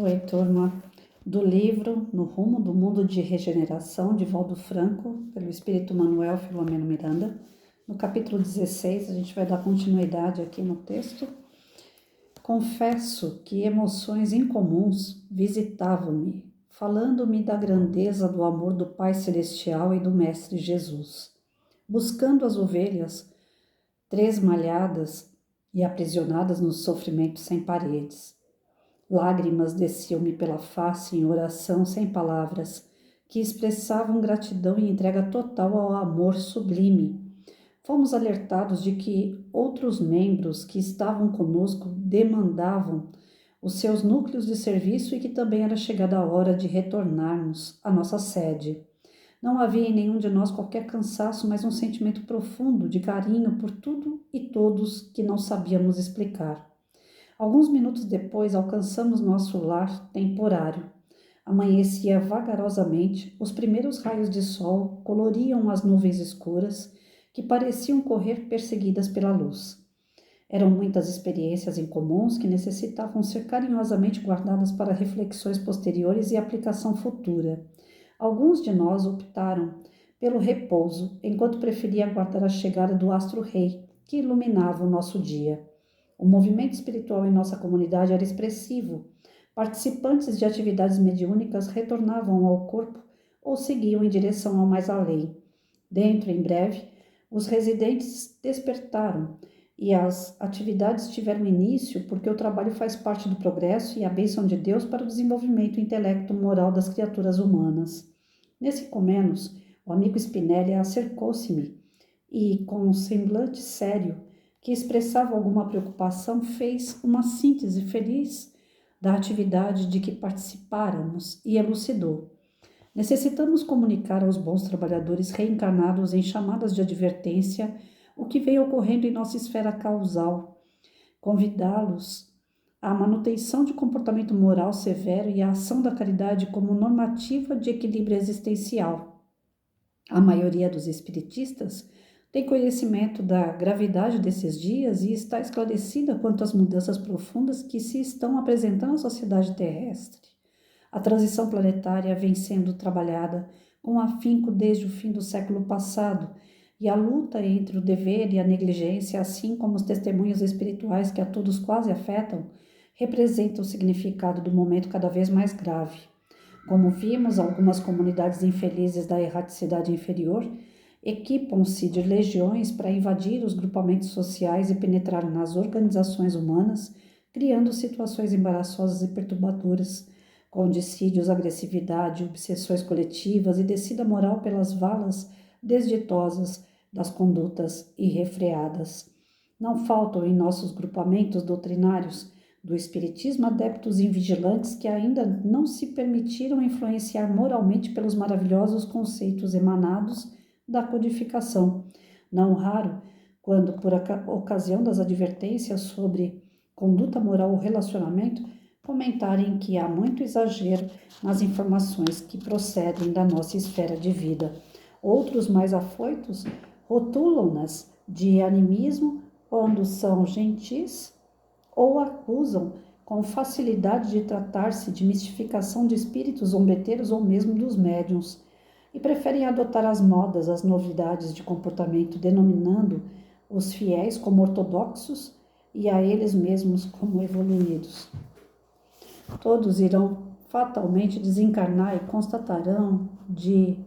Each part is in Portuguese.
Oi, turma, do livro No Rumo do Mundo de Regeneração, de Valdo Franco, pelo Espírito Manuel Filomeno Miranda. No capítulo 16, a gente vai dar continuidade aqui no texto. Confesso que emoções incomuns visitavam-me, falando-me da grandeza do amor do Pai Celestial e do Mestre Jesus. Buscando as ovelhas, tresmalhadas e aprisionadas nos sofrimentos sem paredes. Lágrimas desciam-me pela face em oração sem palavras, que expressavam gratidão e entrega total ao amor sublime. Fomos alertados de que outros membros que estavam conosco demandavam os seus núcleos de serviço e que também era chegada a hora de retornarmos à nossa sede. Não havia em nenhum de nós qualquer cansaço, mas um sentimento profundo de carinho por tudo e todos que não sabíamos explicar. Alguns minutos depois, alcançamos nosso lar temporário. Amanhecia vagarosamente, os primeiros raios de sol coloriam as nuvens escuras, que pareciam correr perseguidas pela luz. Eram muitas experiências incomuns que necessitavam ser carinhosamente guardadas para reflexões posteriores e aplicação futura. Alguns de nós optaram pelo repouso, enquanto preferia aguardar a chegada do astro-rei, que iluminava o nosso dia. O movimento espiritual em nossa comunidade era expressivo. Participantes de atividades mediúnicas retornavam ao corpo ou seguiam em direção ao mais além. Dentro, em breve, os residentes despertaram e as atividades tiveram início porque o trabalho faz parte do progresso e a bênção de Deus para o desenvolvimento intelecto-moral das criaturas humanas. Nesse comenos, o amigo Spinelli acercou-se-me e, com um semblante sério, que expressava alguma preocupação, fez uma síntese feliz da atividade de que participáramos e elucidou. Necessitamos comunicar aos bons trabalhadores reencarnados em chamadas de advertência o que vem ocorrendo em nossa esfera causal, convidá-los à manutenção de comportamento moral severo e à ação da caridade como normativa de equilíbrio existencial. A maioria dos espiritistas tem conhecimento da gravidade desses dias e está esclarecida quanto às mudanças profundas que se estão apresentando à sociedade terrestre. A transição planetária vem sendo trabalhada com afinco desde o fim do século passado, e a luta entre o dever e a negligência, assim como os testemunhos espirituais que a todos quase afetam, representam o significado do momento cada vez mais grave. Como vimos, algumas comunidades infelizes da erraticidade inferior equipam-se de legiões para invadir os grupamentos sociais e penetrar nas organizações humanas, criando situações embaraçosas e perturbadoras, com dissídios, agressividade, obsessões coletivas e descida moral pelas valas desditosas das condutas irrefreadas. Não faltam em nossos grupamentos doutrinários do espiritismo adeptos invigilantes que ainda não se permitiram influenciar moralmente pelos maravilhosos conceitos emanados da codificação. Não raro, quando por ocasião das advertências sobre conduta moral ou relacionamento, comentarem que há muito exagero nas informações que procedem da nossa esfera de vida. Outros mais afoitos rotulam-nas de animismo quando são gentis ou acusam com facilidade de tratar-se de mistificação de espíritos zombeteiros ou mesmo dos médiuns, e preferem adotar as modas, as novidades de comportamento, denominando os fiéis como ortodoxos e a eles mesmos como evoluídos. Todos irão fatalmente desencarnar e constatarão de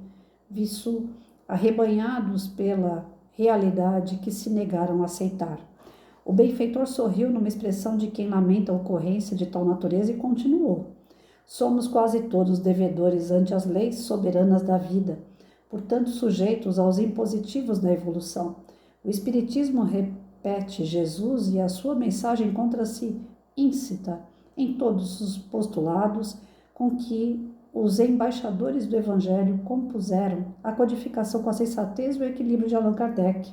visu arrebanhados pela realidade que se negaram a aceitar. O benfeitor sorriu numa expressão de quem lamenta a ocorrência de tal natureza e continuou. Somos quase todos devedores ante as leis soberanas da vida, portanto sujeitos aos impositivos da evolução. O Espiritismo repete Jesus e a sua mensagem encontra-se íncita em todos os postulados com que os embaixadores do Evangelho compuseram a codificação com a sensatez e o equilíbrio de Allan Kardec.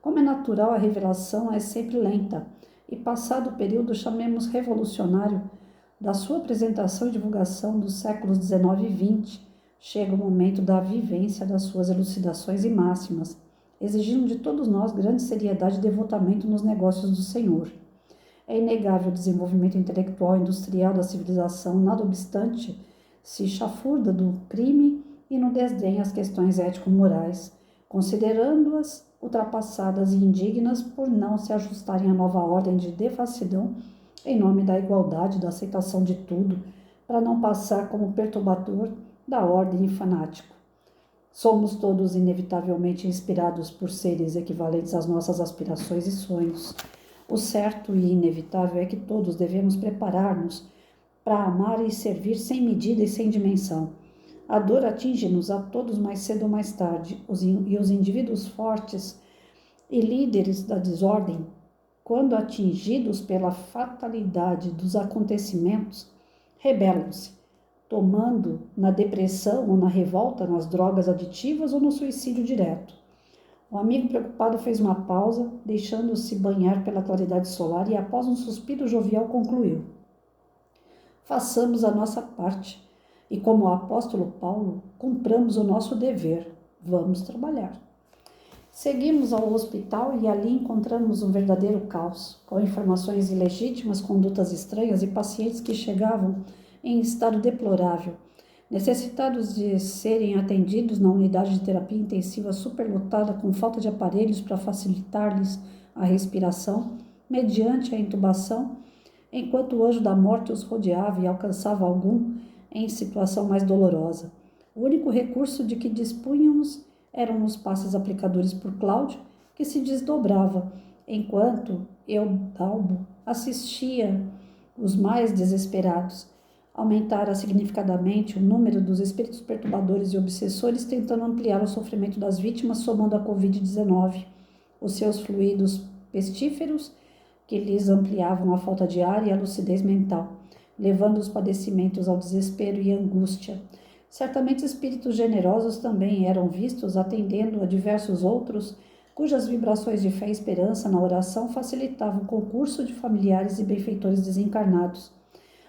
Como é natural, a revelação é sempre lenta, e passado o período chamemos revolucionário da sua apresentação e divulgação dos séculos XIX e XX, chega o momento da vivência das suas elucidações e máximas, exigindo de todos nós grande seriedade e devotamento nos negócios do Senhor. É inegável o desenvolvimento intelectual e industrial da civilização, nada obstante, se chafurda do crime e no desdém às questões ético-morais, considerando-as ultrapassadas e indignas por não se ajustarem à nova ordem de devassidão em nome da igualdade, da aceitação de tudo, para não passar como perturbador da ordem e fanático. Somos todos inevitavelmente inspirados por seres equivalentes às nossas aspirações e sonhos. O certo e inevitável é que todos devemos preparar-nos para amar e servir sem medida e sem dimensão. A dor atinge-nos a todos mais cedo ou mais tarde, e os indivíduos fortes e líderes da desordem, quando atingidos pela fatalidade dos acontecimentos, rebelam-se, tomando na depressão ou na revolta, nas drogas aditivas ou no suicídio direto. O amigo preocupado fez uma pausa, deixando-se banhar pela claridade solar e, após um suspiro jovial, concluiu: façamos a nossa parte e, como o apóstolo Paulo, cumpramos o nosso dever. Vamos trabalhar. Seguimos ao hospital e ali encontramos um verdadeiro caos, com informações ilegítimas, condutas estranhas e pacientes que chegavam em estado deplorável, necessitados de serem atendidos na unidade de terapia intensiva superlotada com falta de aparelhos para facilitar-lhes a respiração, mediante a intubação, enquanto o anjo da morte os rodeava e alcançava algum em situação mais dolorosa. O único recurso de que dispunhamos eram os passes aplicadores por Cláudio, que se desdobrava, enquanto Eudalbo assistia os mais desesperados. Aumentara significativamente o número dos espíritos perturbadores e obsessores, tentando ampliar o sofrimento das vítimas, somando a Covid-19. Os seus fluidos pestíferos, que lhes ampliavam a falta de ar e a lucidez mental, levando os padecimentos ao desespero e angústia. Certamente espíritos generosos também eram vistos, atendendo a diversos outros, cujas vibrações de fé e esperança na oração facilitavam o concurso de familiares e benfeitores desencarnados.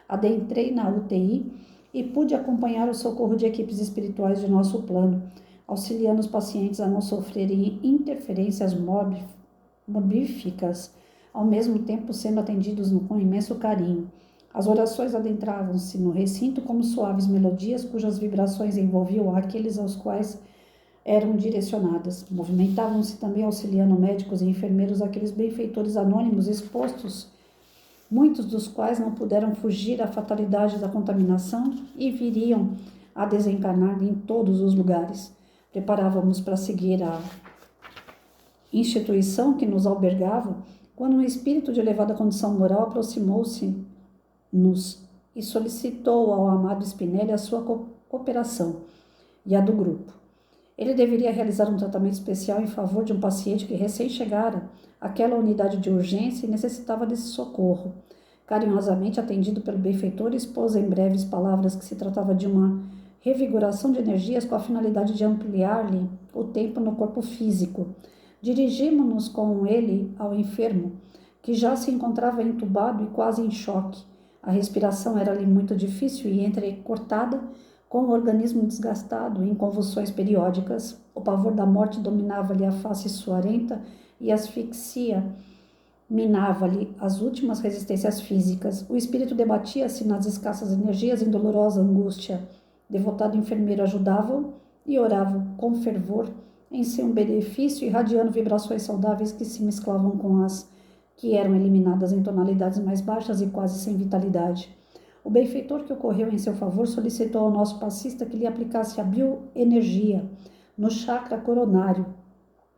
Adentrei na UTI e pude acompanhar o socorro de equipes espirituais de nosso plano, auxiliando os pacientes a não sofrerem interferências morbíficas, ao mesmo tempo sendo atendidos com imenso carinho. As orações adentravam-se no recinto como suaves melodias cujas vibrações envolviam aqueles aos quais eram direcionadas. Movimentavam-se também auxiliando médicos e enfermeiros aqueles benfeitores anônimos expostos, muitos dos quais não puderam fugir à fatalidade da contaminação e viriam a desencarnar em todos os lugares. Preparávamos para seguir a instituição que nos albergava, quando um espírito de elevada condição moral aproximou-se-nos e solicitou ao amado Spinelli a sua cooperação e a do grupo. Ele deveria realizar um tratamento especial em favor de um paciente que recém chegara àquela unidade de urgência e necessitava desse socorro. Carinhosamente atendido pelo benfeitor, expôs em breves palavras que se tratava de uma revigoração de energias com a finalidade de ampliar-lhe o tempo no corpo físico. Dirigimos-nos com ele ao enfermo, que já se encontrava entubado e quase em choque. A respiração era-lhe muito difícil e entrecortada, com o organismo desgastado em convulsões periódicas. O pavor da morte dominava-lhe a face suarenta e a asfixia minava-lhe as últimas resistências físicas. O espírito debatia-se nas escassas energias em dolorosa angústia. Devotado enfermeiro ajudava-o e orava com fervor em seu benefício, irradiando vibrações saudáveis que se mesclavam com as que eram eliminadas em tonalidades mais baixas e quase sem vitalidade. O benfeitor que ocorreu em seu favor solicitou ao nosso passista que lhe aplicasse a bioenergia no chakra coronário,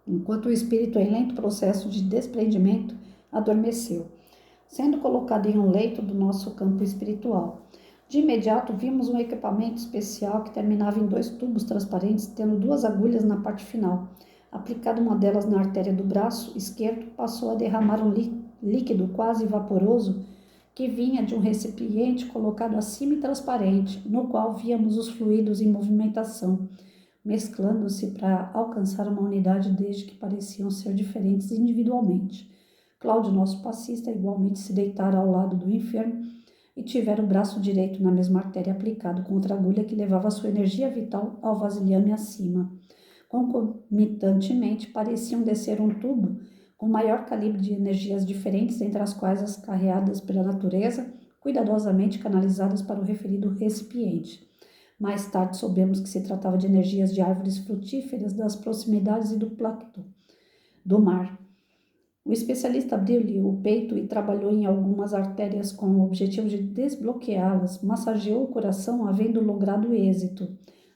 enquanto o espírito, em lento processo de desprendimento, adormeceu, sendo colocado em um leito do nosso campo espiritual. De imediato vimos um equipamento especial que terminava em 2 tubos transparentes, tendo 2 agulhas na parte final. Aplicada uma delas na artéria do braço esquerdo, passou a derramar um líquido quase vaporoso que vinha de um recipiente colocado acima e transparente, no qual víamos os fluidos em movimentação, mesclando-se para alcançar uma unidade desde que pareciam ser diferentes individualmente. Cláudio, nosso passista, igualmente se deitara ao lado do enfermo e tivera o braço direito na mesma artéria aplicado contra a agulha que levava sua energia vital ao vasilhame acima. Concomitantemente, pareciam descer um tubo com maior calibre de energias diferentes, entre as quais as carreadas pela natureza, cuidadosamente canalizadas para o referido recipiente. Mais tarde soubemos que se tratava de energias de árvores frutíferas das proximidades e do plâncton do mar. O especialista abriu-lhe o peito e trabalhou em algumas artérias com o objetivo de desbloqueá-las, massageou o coração, havendo logrado êxito.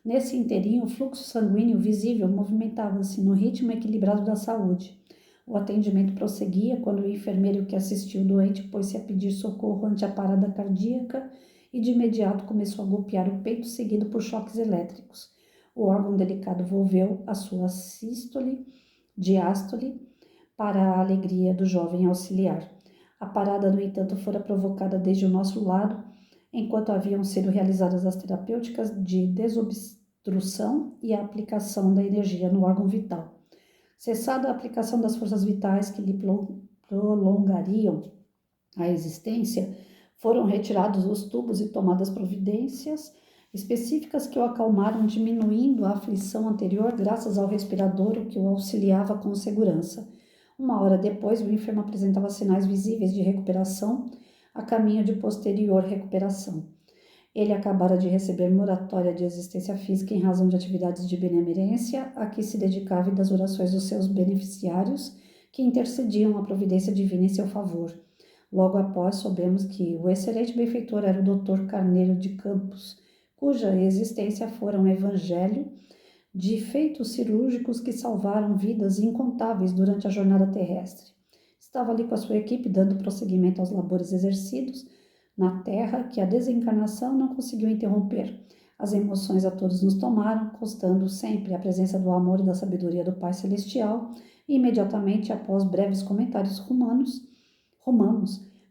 Nesse inteirinho, o fluxo sanguíneo visível movimentava-se no ritmo equilibrado da saúde. O atendimento prosseguia quando o enfermeiro que assistiu o doente pôs-se a pedir socorro ante a parada cardíaca e de imediato começou a golpear o peito, seguido por choques elétricos. O órgão delicado volveu a sua sístole, diástole, para a alegria do jovem auxiliar. A parada, no entanto, fora provocada desde o nosso lado, enquanto haviam sido realizadas as terapêuticas de desobstrução e a aplicação da energia no órgão vital. Cessada a aplicação das forças vitais que lhe prolongariam a existência, foram retirados os tubos e tomadas providências específicas que o acalmaram, diminuindo a aflição anterior graças ao respirador que o auxiliava com segurança. 1 hora depois, o enfermo apresentava sinais visíveis de recuperação, a caminho de posterior recuperação. Ele acabara de receber moratória de existência física em razão de atividades de benemerência a que se dedicava e das orações dos seus beneficiários, que intercediam a providência divina em seu favor. Logo após, soubemos que o excelente benfeitor era o Dr. Carneiro de Campos, cuja existência fora um evangelho de feitos cirúrgicos que salvaram vidas incontáveis durante a jornada terrestre. Estava ali com a sua equipe, dando prosseguimento aos labores exercidos na terra que a desencarnação não conseguiu interromper. As emoções a todos nos tomaram, constando sempre a presença do amor e da sabedoria do Pai Celestial, e imediatamente após breves comentários rumamos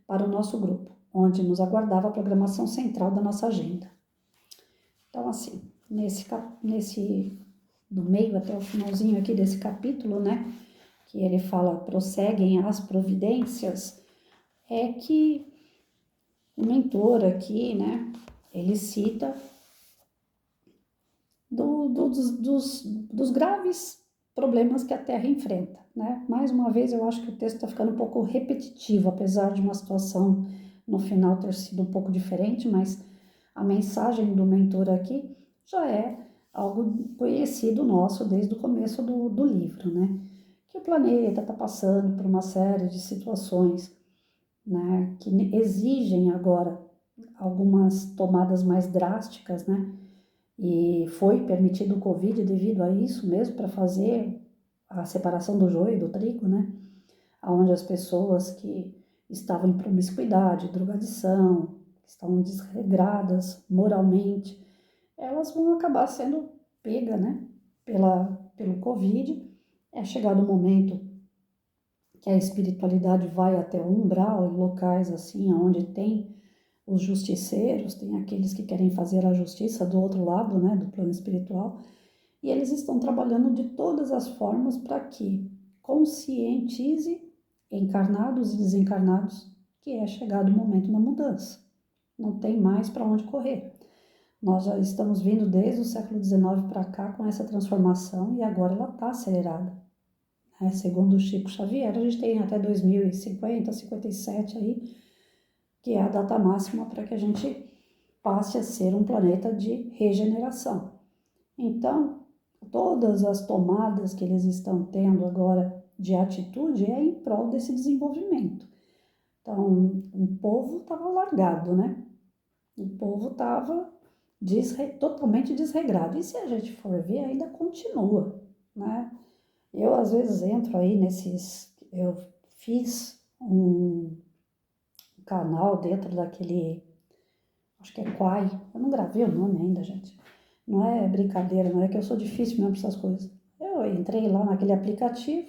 para o nosso grupo, onde nos aguardava a programação central da nossa agenda. Então, assim, do meio até o finalzinho aqui desse capítulo, né, que ele fala, prosseguem as providências, é que o mentor aqui, né, ele cita dos graves problemas que a Terra enfrenta, né? Mais uma vez, eu acho que o texto está ficando um pouco repetitivo, apesar de uma situação no final ter sido um pouco diferente, mas a mensagem do mentor aqui já é algo conhecido nosso desde o começo do livro, né? Que o planeta está passando por uma série de situações, né, que exigem agora algumas tomadas mais drásticas, né? E foi permitido o Covid devido a isso mesmo, para fazer a separação do joio e do trigo, né? Onde as pessoas que estavam em promiscuidade, drogadição, que estão desregradas moralmente, elas vão acabar sendo pegas, né? Pelo Covid. É chegado o momento que a espiritualidade vai até o umbral, em locais assim, onde tem os justiceiros, tem aqueles que querem fazer a justiça do outro lado, né, do plano espiritual, e eles estão trabalhando de todas as formas para que conscientize encarnados e desencarnados que é chegado o momento da mudança. Não tem mais para onde correr. Nós já estamos vindo desde o século XIX para cá com essa transformação e agora ela está acelerada. Segundo o Chico Xavier, a gente tem até 2050, 57 aí, que é a data máxima para que a gente passe a ser um planeta de regeneração. Então, todas as tomadas que eles estão tendo agora de atitude é em prol desse desenvolvimento. Então, o povo estava largado, né? O povo estava totalmente desregrado. E se a gente for ver, ainda continua, né? Eu, às vezes, entro aí eu fiz um canal dentro daquele, acho que é Quai, eu não gravei o nome ainda, gente. Não é brincadeira, não é que eu sou difícil mesmo para essas coisas. Eu entrei lá naquele aplicativo,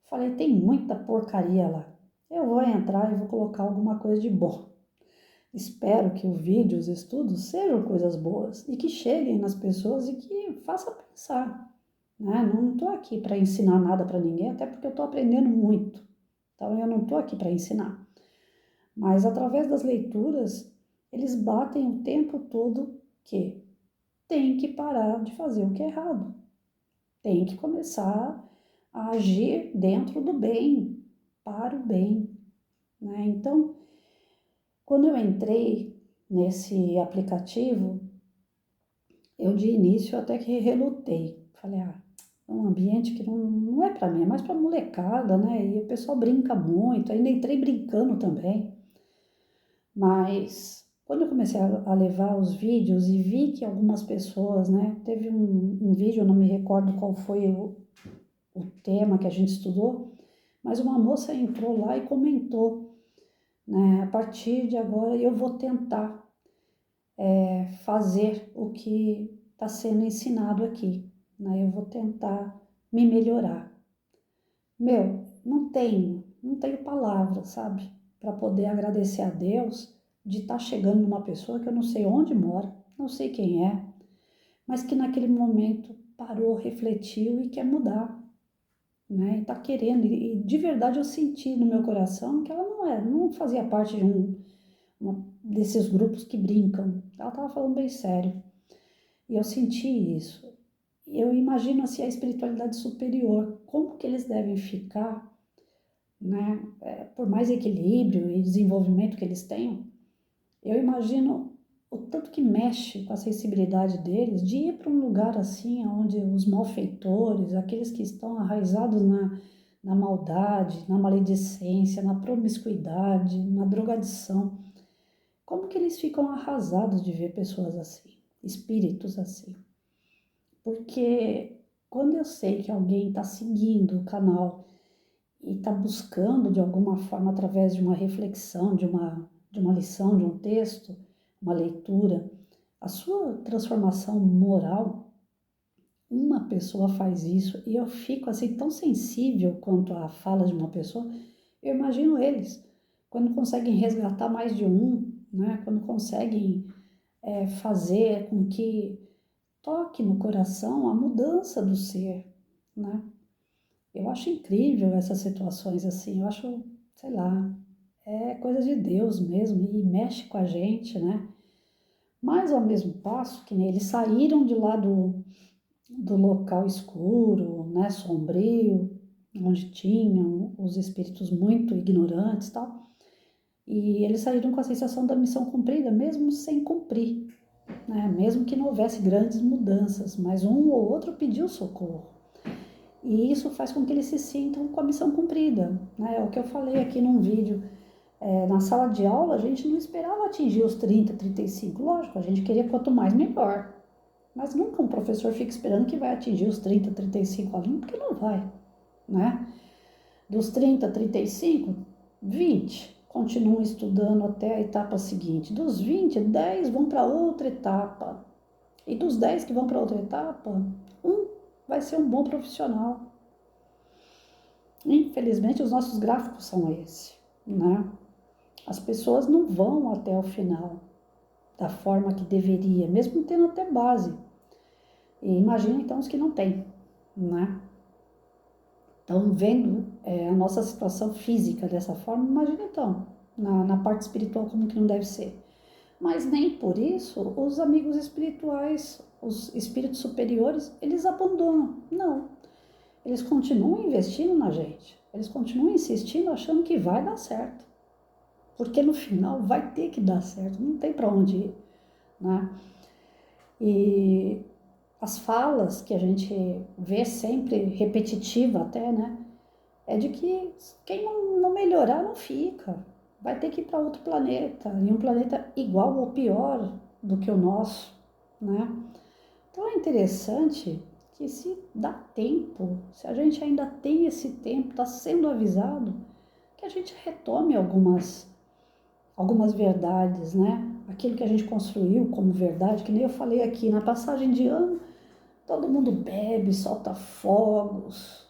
falei, tem muita porcaria lá. Eu vou entrar e vou colocar alguma coisa de bom. Espero que o vídeo, os estudos sejam coisas boas e que cheguem nas pessoas e que façam pensar. Né? Não estou aqui para ensinar nada para ninguém, até porque eu estou aprendendo muito. Então, eu não estou aqui para ensinar. Mas, através das leituras, eles batem o tempo todo que tem que parar de fazer o que é errado. Tem que começar a agir dentro do bem, para o bem, né? Então, quando eu entrei nesse aplicativo, eu de início até que relutei. Falei, é um ambiente que não é para mim, é mais para molecada, né? E o pessoal brinca muito, ainda entrei brincando também. Mas quando eu comecei a levar os vídeos e vi que algumas pessoas, né? Teve um vídeo, eu não me recordo qual foi o tema que a gente estudou, mas uma moça entrou lá e comentou, né? A partir de agora eu vou tentar fazer o que está sendo ensinado aqui, né? Eu vou tentar me melhorar. Meu, não tenho palavras, sabe? Para poder agradecer a Deus de estar chegando numa pessoa que eu não sei onde mora, não sei quem é, mas que naquele momento parou, refletiu e quer mudar, né? E tá querendo, e de verdade eu senti no meu coração que ela não fazia parte de desses grupos que brincam. Ela estava falando bem sério. E eu senti isso. Eu imagino assim a espiritualidade superior, como que eles devem ficar, né? Por mais equilíbrio e desenvolvimento que eles tenham, eu imagino o tanto que mexe com a sensibilidade deles de ir para um lugar assim, onde os malfeitores, aqueles que estão arraizados na maldade, na maledicência, na promiscuidade, na drogadição, como que eles ficam arrasados de ver pessoas assim, espíritos assim? Porque quando eu sei que alguém está seguindo o canal e está buscando de alguma forma, através de uma reflexão, de uma lição, de um texto, uma leitura, a sua transformação moral, uma pessoa faz isso e eu fico assim tão sensível quanto à fala de uma pessoa, eu imagino eles, quando conseguem resgatar mais de um, né? Quando conseguem fazer com que toque no coração a mudança do ser, né? Eu acho incrível essas situações assim, eu acho, sei lá, é coisa de Deus mesmo e mexe com a gente, né? Mas ao mesmo passo que eles saíram de lá do local escuro, né, sombrio, onde tinham os espíritos muito ignorantes e tal, e eles saíram com a sensação da missão cumprida, mesmo sem cumprir, né? Mesmo que não houvesse grandes mudanças, mas um ou outro pediu socorro. E isso faz com que eles se sintam com a missão cumprida, né? É o que eu falei aqui num vídeo. Na sala de aula, a gente não esperava atingir os 30, 35. Lógico, a gente queria quanto mais melhor. Mas nunca um professor fica esperando que vai atingir os 30, 35 alunos, porque não vai, né? Dos 30, 35, 20 continuam estudando até a etapa seguinte. Dos 20, 10 vão para outra etapa. E dos 10 que vão para outra etapa, um vai ser um bom profissional. Infelizmente, os nossos gráficos são esse, né? As pessoas não vão até o final da forma que deveria, mesmo tendo até base. E imagina então os que não têm, né? Então, vendo a nossa situação física dessa forma, imagina então, na parte espiritual, como que não deve ser. Mas nem por isso os amigos espirituais, os espíritos superiores, eles abandonam. Não. Eles continuam investindo na gente. Eles continuam insistindo, achando que vai dar certo. Porque no final vai ter que dar certo, não tem para onde ir, né? E as falas que a gente vê sempre, repetitiva até, né? É de que quem não melhorar não fica. Vai ter que ir para outro planeta, e um planeta igual ou pior do que o nosso, né? Então é interessante que se dá tempo, se a gente ainda tem esse tempo, está sendo avisado, que a gente retome algumas verdades, né? Aquilo que a gente construiu como verdade, que nem eu falei aqui, na passagem de ano, todo mundo bebe, solta fogos,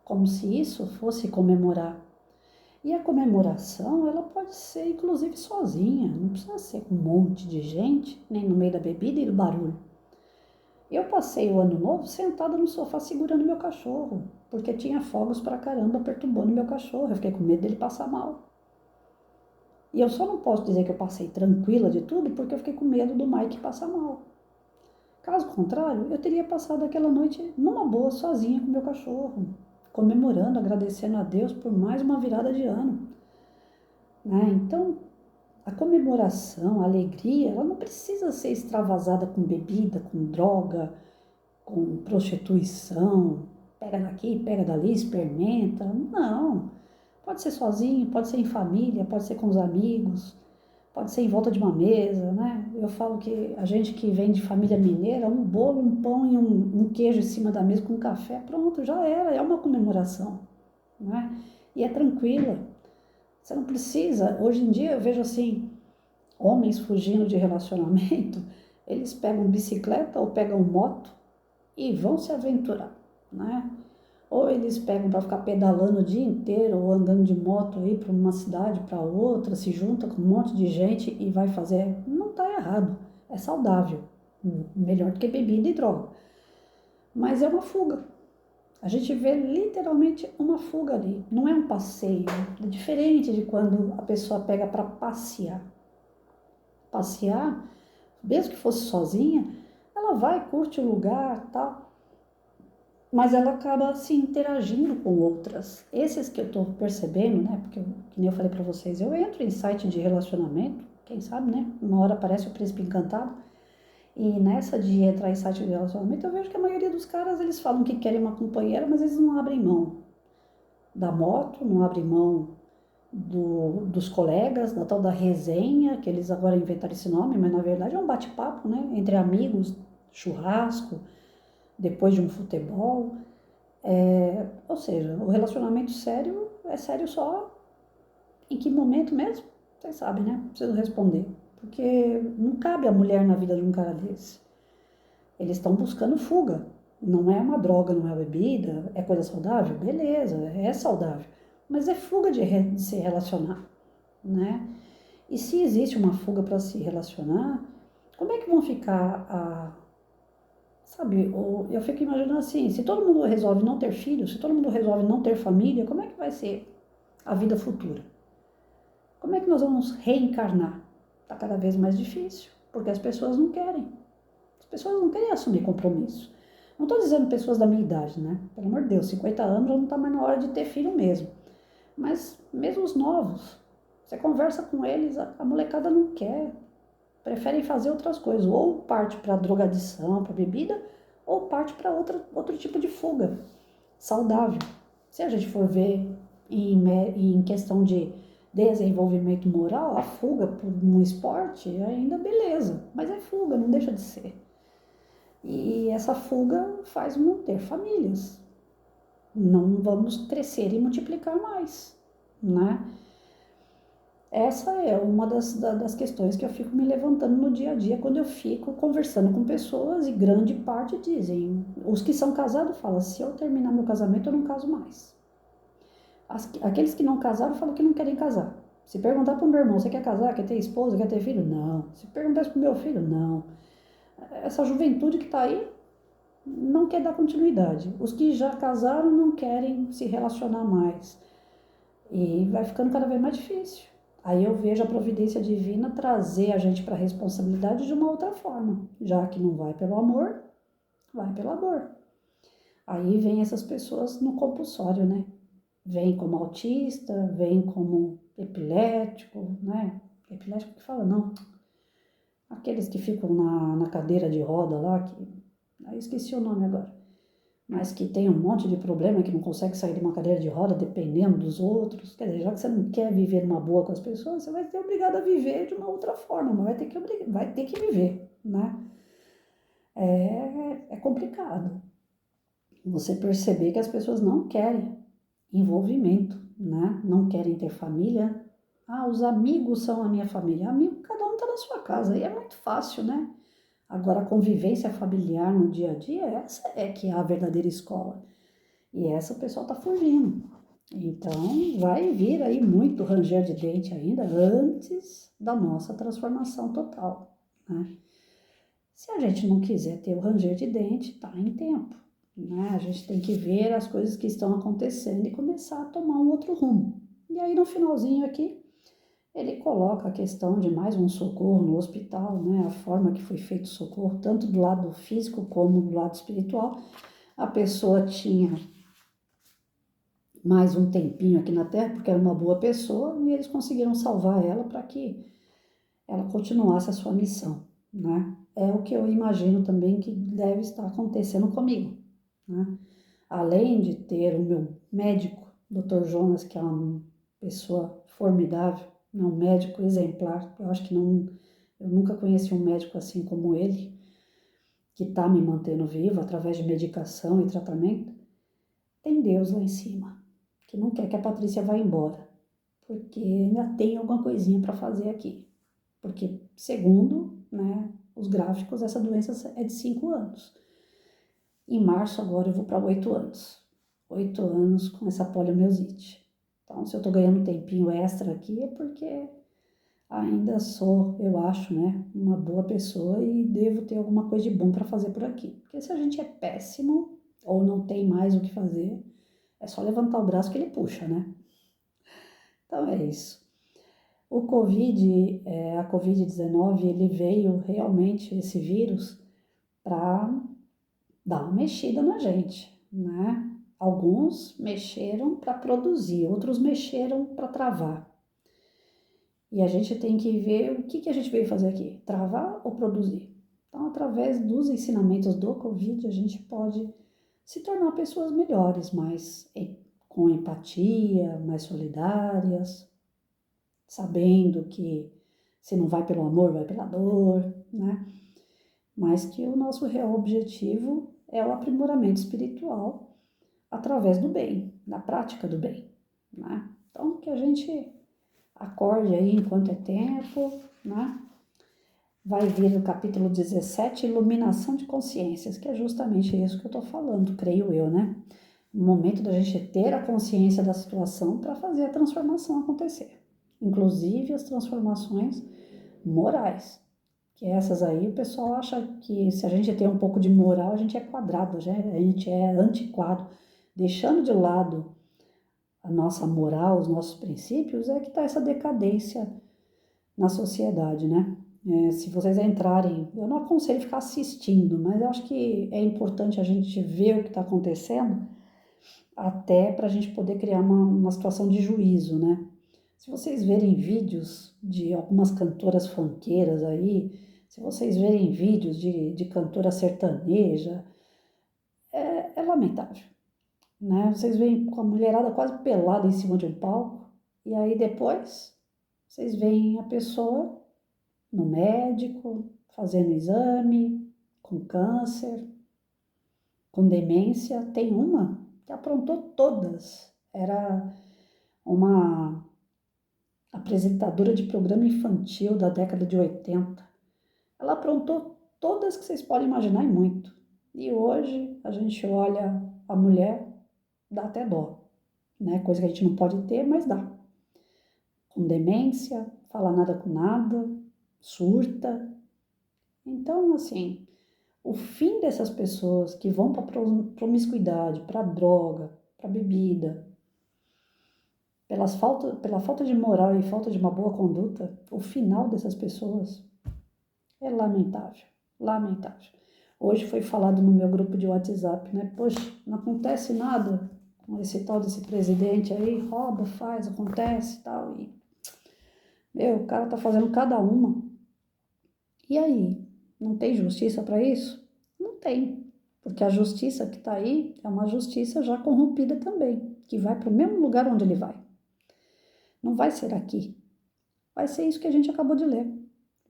como se isso fosse comemorar. E a comemoração, ela pode ser inclusive sozinha, não precisa ser com um monte de gente, nem no meio da bebida e do barulho. Eu passei o ano novo sentada no sofá segurando meu cachorro, porque tinha fogos pra caramba perturbando meu cachorro, eu fiquei com medo dele passar mal. E eu só não posso dizer que eu passei tranquila de tudo, porque eu fiquei com medo do Mike passar mal. Caso contrário, eu teria passado aquela noite numa boa, sozinha com meu cachorro. comemorando, agradecendo a Deus por mais uma virada de ano, né? Então, a comemoração, a alegria, ela não precisa ser extravasada com bebida, com droga, com prostituição, pega daqui, pega dali, experimenta. Não. Pode ser sozinho, pode ser em família, pode ser com os amigos, pode ser em volta de uma mesa, né? Eu falo que a gente que vem de família mineira, um bolo, um pão e um queijo em cima da mesa com um café, pronto, já era, é uma comemoração, né? E é tranquila. Você não precisa, hoje em dia eu vejo assim, homens fugindo de relacionamento, eles pegam bicicleta ou pegam moto e vão se aventurar, né? Ou eles pegam para ficar pedalando o dia inteiro ou andando de moto aí para uma cidade para outra, se junta com um monte de gente e vai fazer. Não está errado, é saudável, melhor do que bebida e droga. Mas é uma fuga. A gente vê literalmente uma fuga ali. Não é um passeio, é diferente de quando a pessoa pega para passear. Passear, mesmo que fosse sozinha, ela vai, curte o lugar, tal. Mas ela acaba se interagindo com outras. Esses que eu estou percebendo, né? Porque, que nem eu falei para vocês, eu entro em site de relacionamento, quem sabe, né? Uma hora aparece o príncipe encantado. E nessa de entrar em site de relacionamento, eu vejo que a maioria dos caras, eles falam que querem uma companheira, mas eles não abrem mão da moto, não abrem mão dos colegas, da tal da resenha, que eles agora inventaram esse nome, mas na verdade é um bate-papo, né? Entre amigos, churrasco, depois de um futebol. Ou seja, o relacionamento sério é sério só em que momento mesmo? Vocês sabem, né? Preciso responder. Porque não cabe a mulher na vida de um cara desse. Eles estão buscando fuga. Não é uma droga, não é uma bebida, é coisa saudável? Beleza, é saudável. Mas é fuga de se relacionar, né? E se existe uma fuga para se relacionar, como é que vão ficar sabe, eu fico imaginando assim, se todo mundo resolve não ter filhos, se todo mundo resolve não ter família, como é que vai ser a vida futura? Como é que nós vamos reencarnar? Está cada vez mais difícil, porque as pessoas não querem. As pessoas não querem assumir compromisso. Não estou dizendo pessoas da minha idade, né? Pelo amor de Deus, 50 anos já não está mais na hora de ter filho mesmo. Mas mesmo os novos, você conversa com eles, a molecada não quer. Preferem fazer outras coisas, ou parte para drogadição, para bebida, ou parte para outro tipo de fuga saudável. Se a gente for ver em questão de desenvolvimento moral, a fuga por um esporte ainda beleza, mas é fuga, não deixa de ser. E essa fuga faz manter famílias. Não vamos crescer e multiplicar mais, né? Essa é uma das questões que eu fico me levantando no dia a dia quando eu fico conversando com pessoas e grande parte dizem, os que são casados falam, se eu terminar meu casamento eu não caso mais. Aqueles que não casaram falam que não querem casar. Se perguntar para o meu irmão, você quer casar, quer ter esposa, quer ter filho? Não. Se perguntar para o meu filho, não. Essa juventude que está aí não quer dar continuidade. Os que já casaram não querem se relacionar mais. E vai ficando cada vez mais difícil. Aí eu vejo a providência divina trazer a gente para a responsabilidade de uma outra forma. Já que não vai pelo amor, vai pela dor. Aí vem essas pessoas no compulsório, né? Vem como autista, vem como epilético, né? Epilético que fala, não. Aqueles que ficam na cadeira de roda lá, aí esqueci o nome agora. Mas que tem um monte de problema, que não consegue sair de uma cadeira de roda dependendo dos outros. Quer dizer, já que você não quer viver numa boa com as pessoas, você vai ser obrigado a viver de uma outra forma, mas vai ter que viver, né? É complicado você perceber que as pessoas não querem envolvimento, né? Não querem ter família. Ah, os amigos são a minha família. Amigo, cada um tá na sua casa, aí é muito fácil, né? Agora, a convivência familiar no dia a dia, essa é que é a verdadeira escola. E essa o pessoal está fugindo. Então, vai vir aí muito ranger de dente ainda antes da nossa transformação total, né? Se a gente não quiser ter o ranger de dente, tá em tempo, né? A gente tem que ver as coisas que estão acontecendo e começar a tomar um outro rumo. E aí, no finalzinho aqui, ele coloca a questão de mais um socorro no hospital, né? A forma que foi feito o socorro, tanto do lado físico como do lado espiritual. A pessoa tinha mais um tempinho aqui na Terra, porque era uma boa pessoa, e eles conseguiram salvar ela para que ela continuasse a sua missão, né? É o que eu imagino também que deve estar acontecendo comigo, né? Além de ter o meu médico, Dr. Jonas, que é uma pessoa formidável, um médico exemplar, eu acho que não, eu nunca conheci um médico assim como ele, que está me mantendo vivo através de medicação e tratamento. Tem Deus lá em cima, que não quer que a Patrícia vá embora, porque ainda tem alguma coisinha para fazer aqui. Porque, segundo, né, os gráficos, essa doença é de 5 anos. Em março, agora, eu vou para 8 anos. 8 anos com essa poliomielite. Então, se eu estou ganhando um tempinho extra aqui, é porque ainda sou, eu acho, né, uma boa pessoa e devo ter alguma coisa de bom para fazer por aqui. Porque se a gente é péssimo ou não tem mais o que fazer, é só levantar o braço que ele puxa, né? Então é isso. O Covid, a Covid-19, ele veio realmente, esse vírus, para dar uma mexida na gente, né? Alguns mexeram para produzir, outros mexeram para travar. E a gente tem que ver o que a gente veio fazer aqui, travar ou produzir. Então, através dos ensinamentos do Covid, a gente pode se tornar pessoas melhores, mais com empatia, mais solidárias, sabendo que se não vai pelo amor, vai pela dor, né? Mas que o nosso real objetivo é o aprimoramento espiritual através do bem, da prática do bem, né? Então, que a gente acorde aí enquanto é tempo, né? Vai vir o capítulo 17, Iluminação de Consciências, que é justamente isso que eu tô falando, creio eu, né? O momento da gente ter a consciência da situação para fazer a transformação acontecer. Inclusive as transformações morais, que essas aí o pessoal acha que se a gente tem um pouco de moral, a gente é quadrado, né? A gente é antiquado. Deixando de lado a nossa moral, os nossos princípios, é que está essa decadência na sociedade, né? Se vocês entrarem, eu não aconselho ficar assistindo, mas eu acho que é importante a gente ver o que está acontecendo, até para a gente poder criar uma situação de juízo, né? Se vocês verem vídeos de algumas cantoras funkeiras aí, se vocês verem vídeos de cantora sertaneja, é lamentável, né? Vocês veem com a mulherada quase pelada em cima de um palco, e aí depois vocês veem a pessoa no médico, fazendo exame, com câncer, com demência. Tem uma que aprontou todas. Era uma apresentadora de programa infantil da década de 80. Ela aprontou todas que vocês podem imaginar e muito. E hoje a gente olha a mulher, dá até dó, né? Coisa que a gente não pode ter, mas dá. Com demência, fala nada com nada, surta. Então, assim, o fim dessas pessoas que vão para promiscuidade, para droga, para bebida, pela falta de moral e falta de uma boa conduta, o final dessas pessoas é lamentável, lamentável. Hoje foi falado no meu grupo de WhatsApp, né? Poxa, não acontece nada com esse tal desse presidente aí, rouba, faz, acontece e tal. E, meu, o cara tá fazendo cada uma. E aí? Não tem justiça para isso? Não tem. Porque a justiça que está aí é uma justiça já corrompida também, que vai para o mesmo lugar onde ele vai. Não vai ser aqui. Vai ser isso que a gente acabou de ler.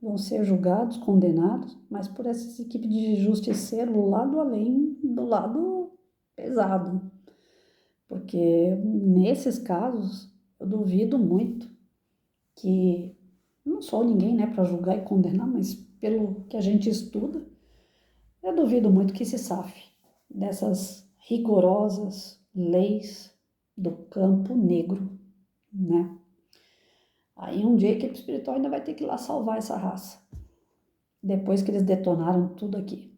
Vão ser julgados, condenados, mas por essa equipe de justiceiro lá do além, do lado pesado. Porque nesses casos, eu duvido muito que, não sou ninguém, né, para julgar e condenar, mas pelo que a gente estuda, eu duvido muito que se safe dessas rigorosas leis do campo negro, né? Aí um dia a equipe espiritual ainda vai ter que ir lá salvar essa raça, depois que eles detonaram tudo aqui.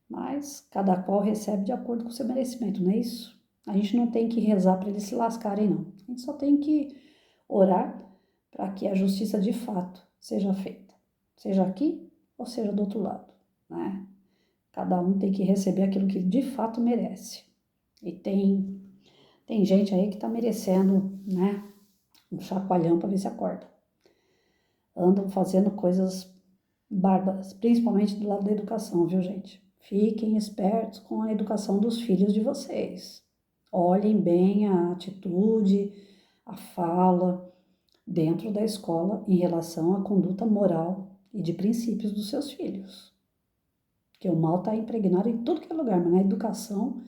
Mas cada qual recebe de acordo com o seu merecimento, não é isso? A gente não tem que rezar para eles se lascarem, não. A gente só tem que orar para que a justiça de fato seja feita, seja aqui ou seja do outro lado, né? Cada um tem que receber aquilo que de fato merece. E tem Tem gente aí que tá merecendo, né, um chacoalhão para ver se acorda. Andam fazendo coisas bárbaras, principalmente do lado da educação, viu, gente? Fiquem espertos com a educação dos filhos de vocês. Olhem bem a atitude, a fala dentro da escola em relação à conduta moral e de princípios dos seus filhos. Porque o mal está impregnado em tudo que é lugar, mas na educação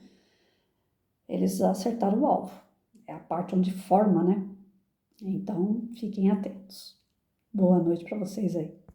eles acertaram o alvo. É a parte onde forma, né? Então, fiquem atentos. Boa noite para vocês aí.